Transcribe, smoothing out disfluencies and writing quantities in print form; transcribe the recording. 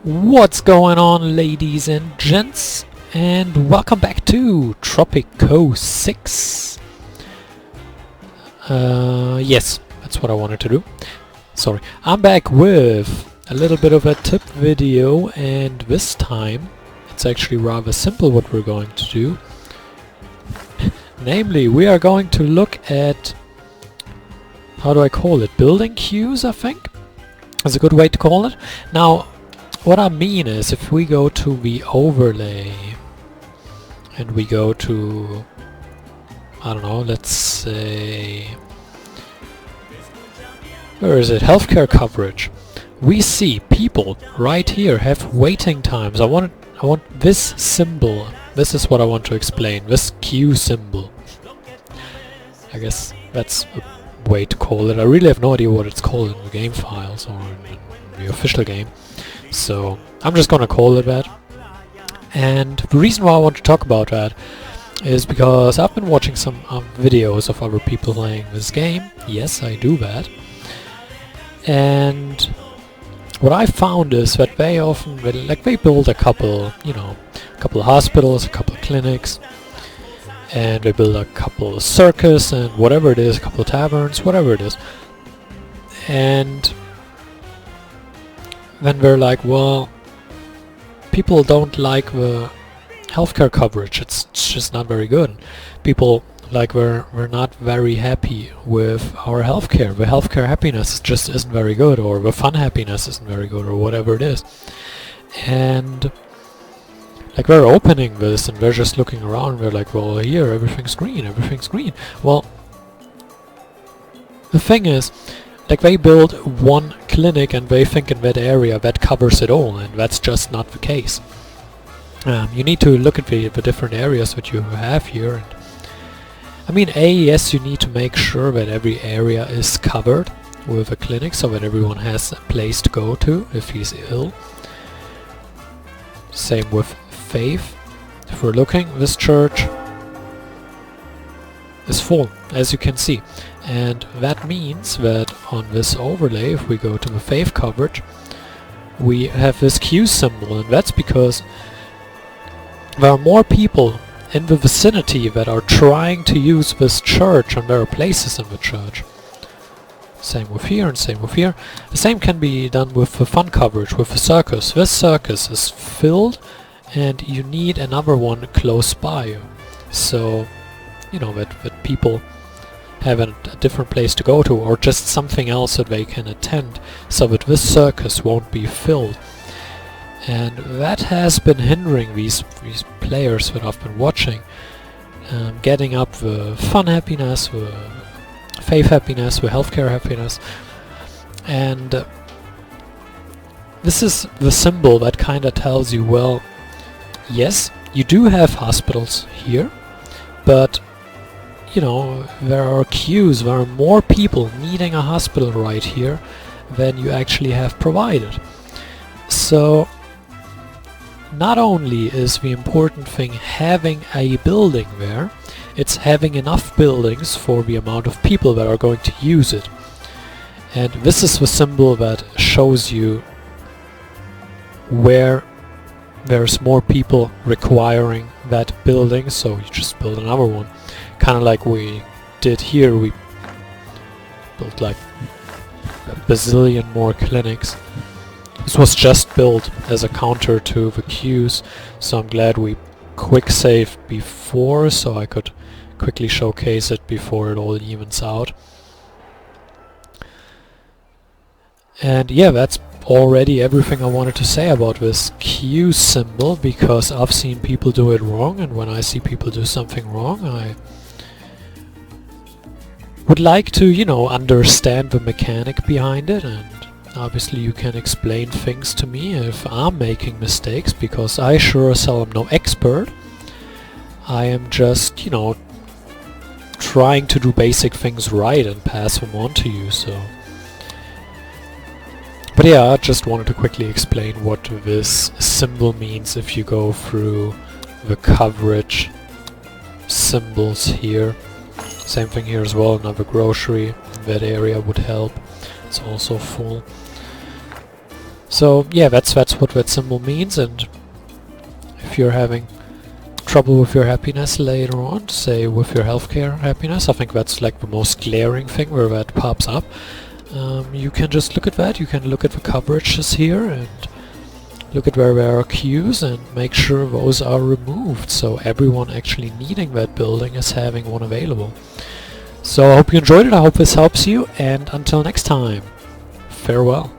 What's going on, ladies and gents, and welcome back to Tropico 6. Yes, that's what I wanted to do. Sorry. I'm back with a little bit of a tip video, and this time it's actually rather simple what we're going to do. Namely, we are going to look at, how do I call it, building queues, I think is a good way to call it. Now, what I mean is, if we go to the overlay and we go to, I don't know, let's say, where is it, healthcare coverage, we see people right here have waiting times. I want this symbol, this is what I want to explain, this Q symbol. I guess that's a way to call it. I really have no idea what it's called in the game files or in the official game. So I'm just gonna call it that. And the reason why I want to talk about that is because I've been watching some videos of other people playing this game. Yes, I do that. And what I found is that they often, they build a couple, a couple of hospitals, a couple of clinics, and they build a couple of circus and whatever it is, a couple of taverns, whatever it is. And then we're like, well, people don't like the healthcare coverage, it's just not very good. People, like, we're not very happy with our healthcare. The healthcare happiness just isn't very good, or the fun happiness isn't very good, or whatever it is. And like, we're opening this and we're just looking around and we're like, well, here everything's green, everything's green. Well, the thing is, like, they build one clinic and they think in that area that covers it all, and that's just not the case. You need to look at the different areas that you have here. And I mean, yes, you need to make sure that every area is covered with a clinic so that everyone has a place to go to if he's ill. Same with faith. If we're looking, this church is full, as you can see. And that means that on this overlay, if we go to the faith coverage, we have this Q symbol, and that's because there are more people in the vicinity that are trying to use this church, and there are places in the church. Same with here and same with here. The same can be done with the fun coverage, with the circus. This circus is filled and you need another one close by. So, that people have a different place to go to, or just something else that they can attend, so that this circus won't be filled. And that has been hindering these players that I've been watching, getting up the fun happiness, the faith happiness, the healthcare happiness. And this is the symbol that kind of tells you, well, yes, you do have hospitals here, but there are queues, there are more people needing a hospital right here than you actually have provided. So, not only is the important thing having a building there, it's having enough buildings for the amount of people that are going to use it. And this is the symbol that shows you where there's more people requiring that building, so you just build another one. Kind of like we did here, we built like a bazillion more clinics. This was just built as a counter to the queues, so I'm glad we quick saved before, so I could quickly showcase it before it all evens out. And yeah, that's already everything I wanted to say about this Q symbol, because I've seen people do it wrong, and when I see people do something wrong, I would like to, understand the mechanic behind it, and obviously you can explain things to me if I'm making mistakes, because I sure as hell am no expert. I am just, trying to do basic things right and pass them on to you, so. But yeah, I just wanted to quickly explain what this symbol means if you go through the coverage symbols here. Same thing here as well, another grocery in that area would help. It's also full. So yeah, that's what that symbol means, and if you're having trouble with your happiness later on, say with your healthcare happiness, I think that's like the most glaring thing where that pops up. You can just look at that, you can look at the coverages here and look at where there are queues and make sure those are removed, so everyone actually needing that building is having one available. So I hope you enjoyed it, I hope this helps you, and until next time, farewell.